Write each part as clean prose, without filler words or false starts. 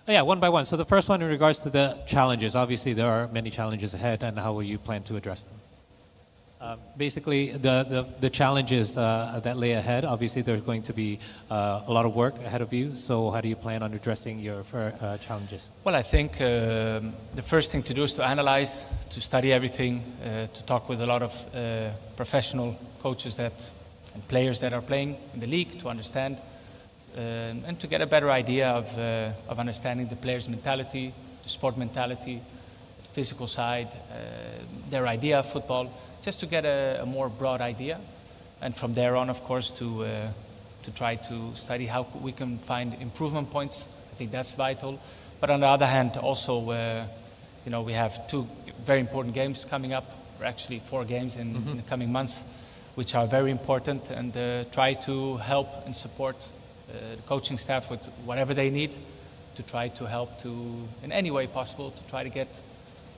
Oh, yeah, one by one. So the first one in regards to the challenges. Obviously, there are many challenges ahead, and how will you plan to address them? Basically, the challenges that lay ahead, obviously there's going to be a lot of work ahead of you. So how do you plan on addressing your challenges? Well, I think the first thing to do is to analyze, to study everything, to talk with a lot of professional coaches and players that are playing in the league to understand and to get a better idea of understanding the players' mentality, the sport mentality, the physical side, their idea of football, just to get a more broad idea. And from there on, of course, to try to study how we can find improvement points. I think that's vital. But on the other hand, also, we have 2 very important games coming up, or actually 4 games in the coming months, which are very important, and try to help and support the coaching staff with whatever they need to try to help to, in any way possible, to try to get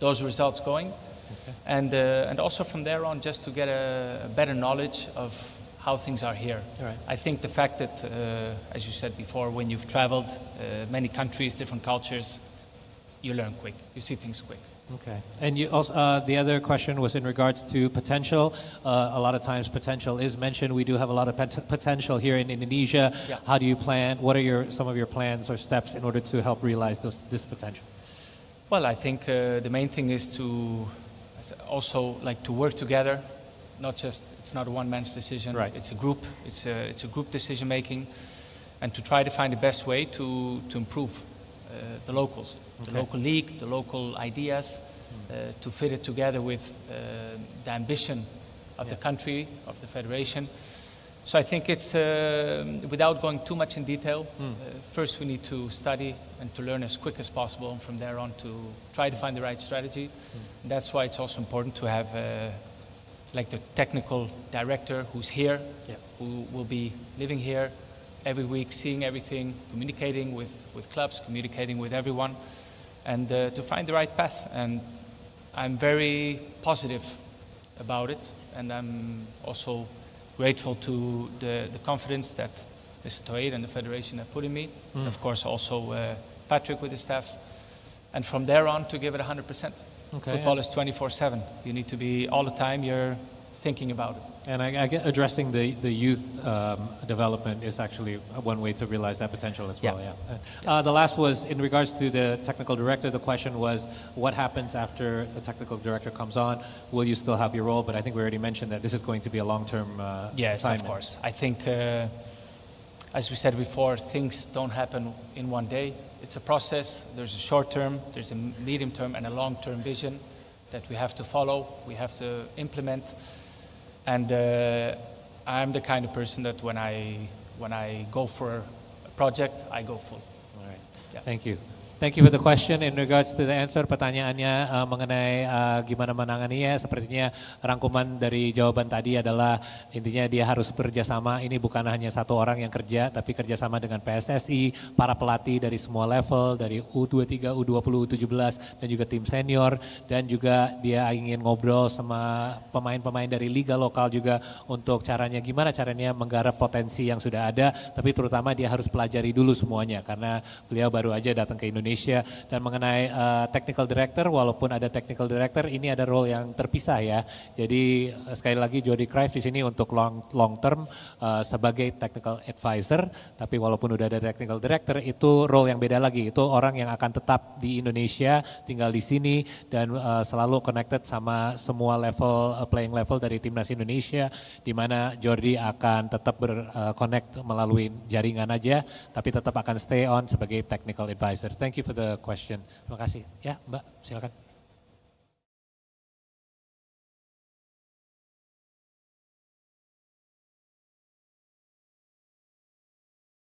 those results going. Okay. And also from there on, just to get a better knowledge of how things are here. Right. I think the fact that, as you said before, when you've traveled many countries, different cultures, you learn quick, you see things quick. Okay. And you also, the other question was in regards to potential. A lot of times potential is mentioned. We do have a lot of potential here in Indonesia. Yeah. How do you plan? What are some of your plans or steps in order to help realize this potential? Well, I think the main thing is to also like to work together. It's not a one-man's decision. Right. It's a group. It's a group decision making, and to try to find the best way to improve the locals, okay. the local league, the local ideas, to fit it together with the ambition of the country, of the federation. So I think it's, without going too much in detail, first we need to study and to learn as quick as possible, and from there on to try to find the right strategy. And that's why it's also important to have like the technical director who's here, who will be living here every week, seeing everything, communicating with clubs, communicating with everyone, and to find the right path. And I'm very positive about it, and I'm also grateful to the confidence that Mr. Toeir and the Federation have put in me. And of course also Patrick with his staff. And from there on to give it 100%. Okay, Football is 24/7. You need to be all the time, you're thinking about it. And I get addressing the youth development is actually one way to realize that potential as well. Yeah. The last was in regards to the technical director. The question was, what happens after the technical director comes on? Will you still have your role? But I think we already mentioned that this is going to be a long-term yes, assignment. of course. I think, as we said before, things don't happen in one day. It's a process. There's a short term, there's a medium term, and a long-term vision that we have to follow. We have to implement. And I'm the kind of person that when I go for a project, I go full. All right. Yeah. Thank you. Thank you for the question. In regards to the answer, pertanyaannya mengenai gimana menanganinya, sepertinya rangkuman dari jawaban tadi adalah intinya dia harus bekerjasama. Ini bukan hanya satu orang yang kerja, tapi kerjasama dengan PSSI, para pelatih dari semua level, dari U23, U20, U17, dan juga tim senior. Dan juga dia ingin ngobrol sama pemain-pemain dari liga lokal juga untuk gimana caranya menggarap potensi yang sudah ada. Tapi terutama dia harus pelajari dulu semuanya karena beliau baru aja datang ke Indonesia. Dan mengenai technical director, walaupun ada technical director, ini ada role yang terpisah ya. Jadi sekali lagi Jordi Cruyff di sini untuk long term sebagai technical advisor, tapi walaupun udah ada technical director itu role yang beda lagi. Itu orang yang akan tetap di Indonesia, tinggal di sini dan selalu connected sama semua level playing level dari timnas Indonesia, di mana Jordi akan tetap berconnect melalui jaringan aja, tapi tetap akan stay on sebagai technical advisor. Thank you for the question. Terima kasih. Ya, Mbak, silakan.